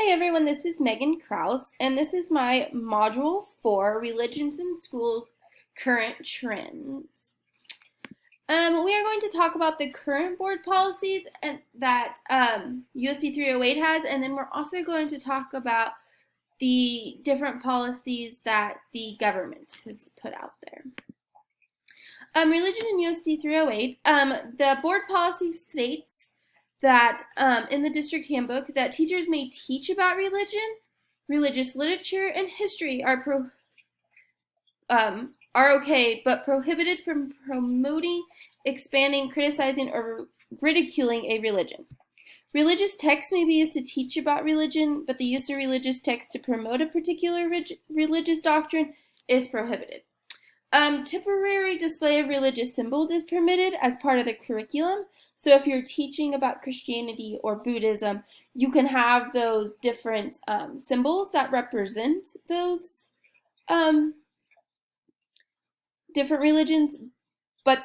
Hi everyone, this is Megan Krause, and this is my Module 4, Religions in Schools, Current Trends. We are going to talk about the current board policies that USD 308 has, and then we're also going to talk about the different policies that the government has put out there. Religion in USD 308, the board policy states that in the district handbook that teachers may teach about religion, religious literature, and history are okay, but prohibited from promoting, expanding, criticizing, or ridiculing a religion. Religious texts may be used to teach about religion, but the use of religious texts to promote a particular religious doctrine is prohibited. Temporary display of religious symbols is permitted as part of the curriculum. So if you're teaching about Christianity or Buddhism, you can have those different symbols that represent those different religions, but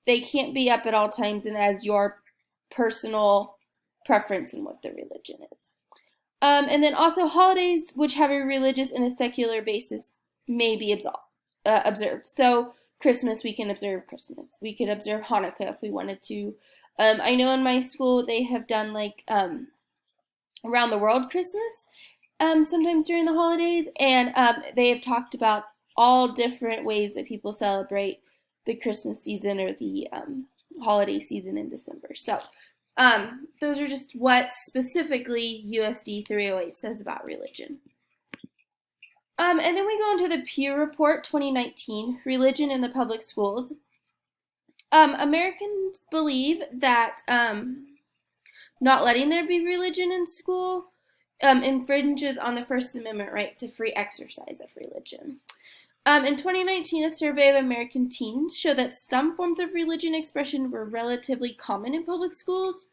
they can't be up at all times and as your personal preference in what the religion is. And then also holidays which have a religious and a secular basis may be observed. So Christmas, we can observe Christmas. We could observe Hanukkah if we wanted to. I know in my school they have done like around the world Christmas sometimes during the holidays, and they have talked about all different ways that people celebrate the Christmas season or the holiday season in December. So those are just what specifically USD 308 says about religion. And then we go into the Pew Report 2019, Religion in the Public Schools. Americans believe that not letting there be religion in school infringes on the First Amendment right to free exercise of religion. In 2019, a survey of American teens showed that some forms of religion expression were relatively common in public schools.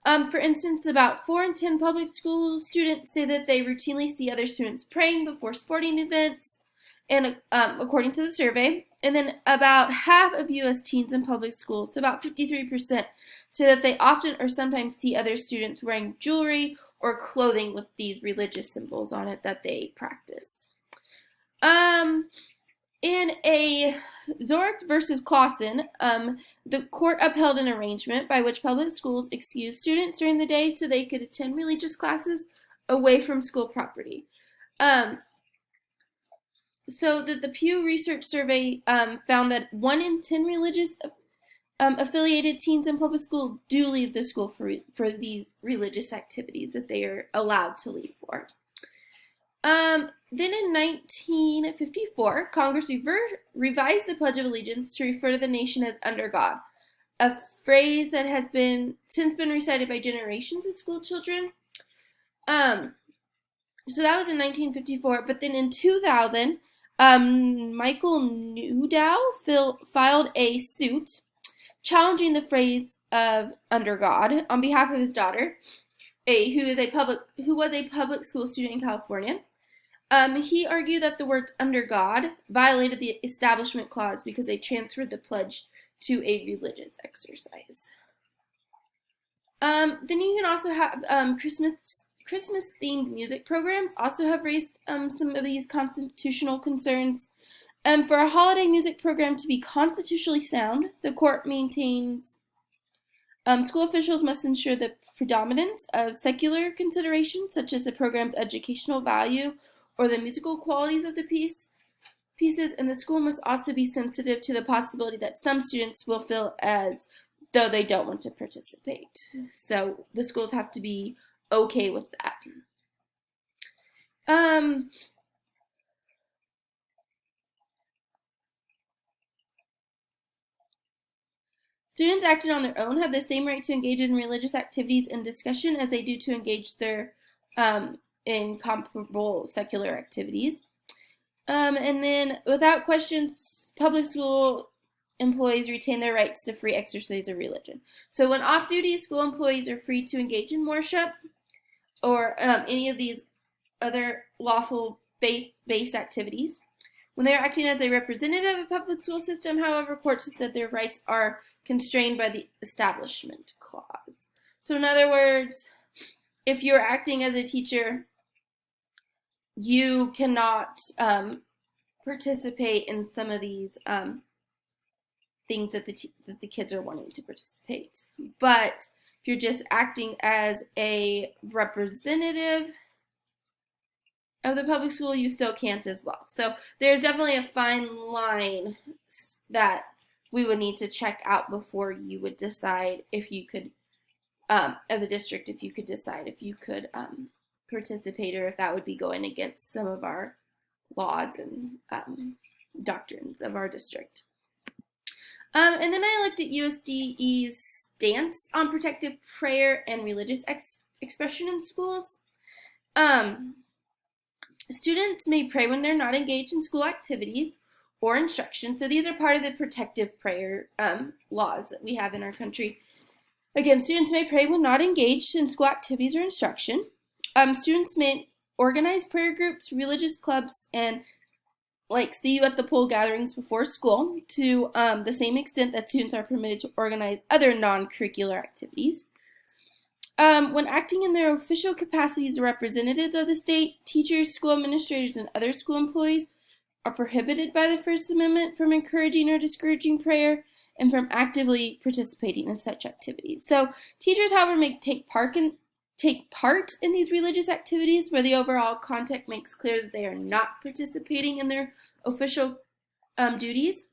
For instance, about 4 in 10 public school students say that they routinely see other students praying before sporting events, and according to the survey. And then about half of U.S. teens in public schools, so about 53%, say that they often or sometimes see other students wearing jewelry or clothing with these religious symbols on it that they practice. In a Zork versus Clausen, the court upheld an arrangement by which public schools excused students during the day so they could attend religious classes away from school property. So that the Pew Research Survey found that 1 in 10 religious affiliated teens in public school do leave the school for these religious activities that they are allowed to leave for. Then in 1954, Congress revised the Pledge of Allegiance to refer to the nation as under God, a phrase that has since been recited by generations of school children. So that was in 1954, but then in 2000, Michael Newdow filed a suit challenging the phrase of under God on behalf of his daughter, who was a public school student in California. He argued that the words under God violated the Establishment Clause because they transferred the pledge to a religious exercise. Then you can also have Christmas-themed music programs also have raised some of these constitutional concerns. For a holiday music program to be constitutionally sound, the court maintains school officials must ensure the predominance of secular considerations, such as the program's educational value or the musical qualities of the pieces, and the school must also be sensitive to the possibility that some students will feel as though they don't want to participate. So the schools have to be okay with that. Students acting on their own have the same right to engage in religious activities and discussion as they do to engage in comparable secular activities. And then, without questions, public school employees retain their rights to free exercise of religion. So when off-duty, school employees are free to engage in worship or any of these other lawful faith-based activities. When they are acting as a representative of the public school system, however, courts have said their rights are constrained by the Establishment Clause. So in other words, if you're acting as a teacher you cannot participate in some of these things that the kids are wanting to participate. But if you're just acting as a representative of the public school, you still can't as well. So there's definitely a fine line that we would need to check out before you would decide if you could, as a district, if you could decide if you could participate, or if that would be going against some of our laws and doctrines of our district. And then I looked at USDE's stance on protective prayer and religious expression in schools. Students may pray when they're not engaged in school activities or instruction. So these are part of the protective prayer laws that we have in our country. Again, students may pray when not engaged in school activities or instruction. Students may organize prayer groups, religious clubs, and see you at the pool gatherings before school to the same extent that students are permitted to organize other non-curricular activities. When acting in their official capacities as representatives of the state, teachers, school administrators, and other school employees are prohibited by the First Amendment from encouraging or discouraging prayer and from actively participating in such activities. So teachers, however, may take part in these religious activities where the overall context makes clear that they are not participating in their official duties.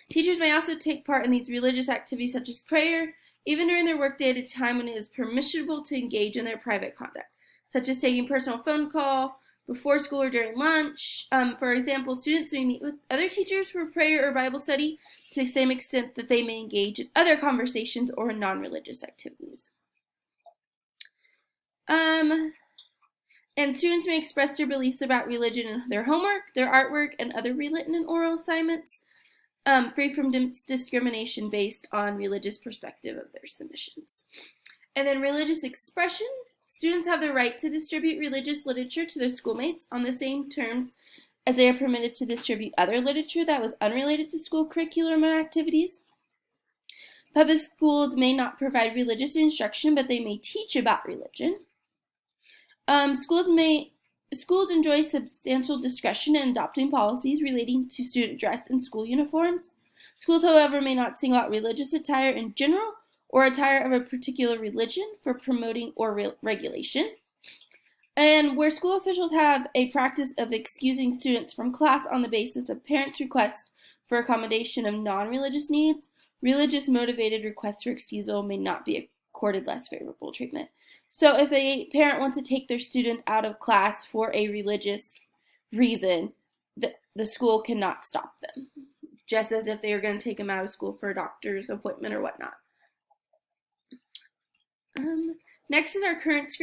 Teachers may also take part in these religious activities such as prayer, even during their workday at a time when it is permissible to engage in their private conduct, such as taking personal phone call before school or during lunch. For example, students may meet with other teachers for prayer or Bible study to the same extent that they may engage in other conversations or non-religious activities. And students may express their beliefs about religion in their homework, their artwork, and other written and oral assignments, free from discrimination based on religious perspective of their submissions. And then religious expression. Students have the right to distribute religious literature to their schoolmates on the same terms as they are permitted to distribute other literature that was unrelated to school curriculum and activities. Public schools may not provide religious instruction, but they may teach about religion. Schools enjoy substantial discretion in adopting policies relating to student dress and school uniforms. Schools, however, may not single out religious attire in general or attire of a particular religion for promoting or regulation. And where school officials have a practice of excusing students from class on the basis of parents' requests for accommodation of non-religious needs, religious-motivated requests for excusal may not be accorded less favorable treatment. So if a parent wants to take their student out of class for a religious reason, the school cannot stop them, just as if they were going to take them out of school for a doctor's appointment or whatnot. Next is our current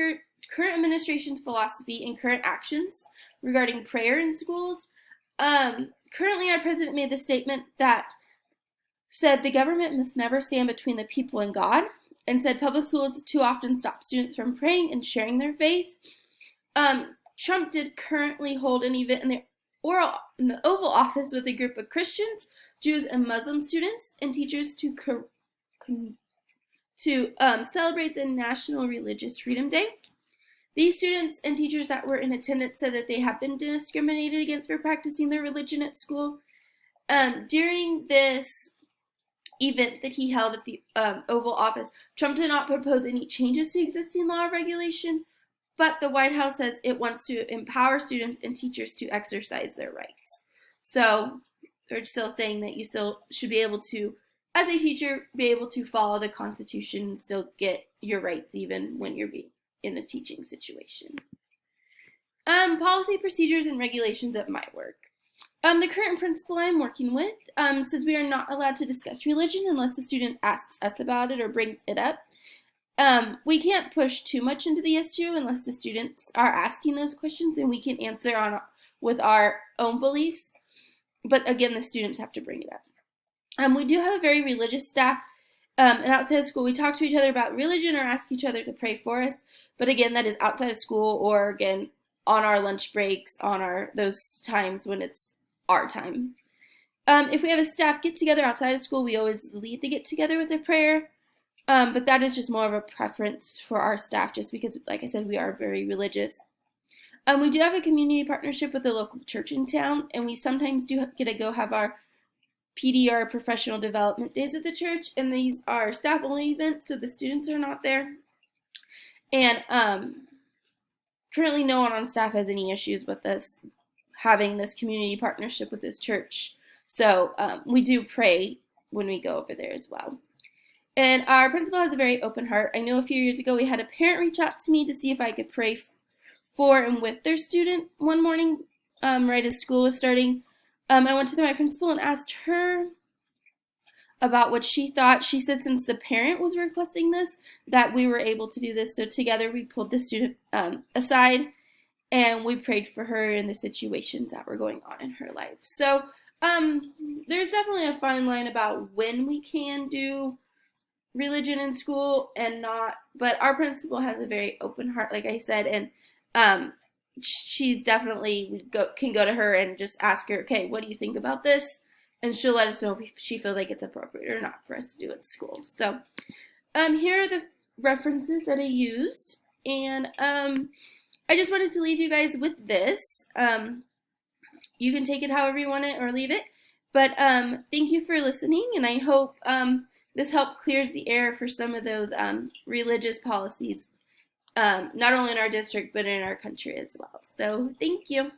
administration's philosophy and current actions regarding prayer in schools. Currently, our president made the statement that said the government must never stand between the people and God, and said public schools too often stop students from praying and sharing their faith. Trump did currently hold an event in the Oval Office with a group of Christians, Jews, and Muslim students and teachers to celebrate the National Religious Freedom Day. These students and teachers that were in attendance said that they have been discriminated against for practicing their religion at school. During this event that he held at the Oval Office, Trump did not propose any changes to existing law or regulation, but the White House says it wants to empower students and teachers to exercise their rights. So they're still saying that you still should be able to, as a teacher, be able to follow the Constitution and still get your rights even when you're being in a teaching situation. Policy, procedures, and regulations at my work. The current principal I'm working with says we are not allowed to discuss religion unless the student asks us about it or brings it up. We can't push too much into the issue unless the students are asking those questions, and we can answer with our own beliefs. But again, the students have to bring it up. We do have a very religious staff, and outside of school, we talk to each other about religion or ask each other to pray for us. But again, that is outside of school, or again, on our lunch breaks, on those times when it's our time. If we have a staff get-together outside of school, we always lead the get-together with a prayer. But that is just more of a preference for our staff, just because, like I said, we are very religious. We do have a community partnership with a local church in town, and we sometimes do get to go have our PDR professional development days at the church, and these are staff only events, so the students are not there. And currently no one on staff has any issues with us having this community partnership with this church. So we do pray when we go over there as well. And our principal has a very open heart. I know a few years ago we had a parent reach out to me to see if I could pray for and with their student one morning, right as school was starting. I went to my principal and asked her about what she thought. She said since the parent was requesting this, that we were able to do this. So together we pulled the student aside and we prayed for her in the situations that were going on in her life. So there's definitely a fine line about when we can do religion in school and not, but our principal has a very open heart, like I said, and she's definitely, we can go to her and just ask her, okay, what do you think about this? And she'll let us know if she feels like it's appropriate or not for us to do at school. So here are the references that I used, and I just wanted to leave you guys with this. You can take it however you want it or leave it, but thank you for listening, and I hope this help clears the air for some of those religious policies, not only in our district, but in our country as well. So thank you.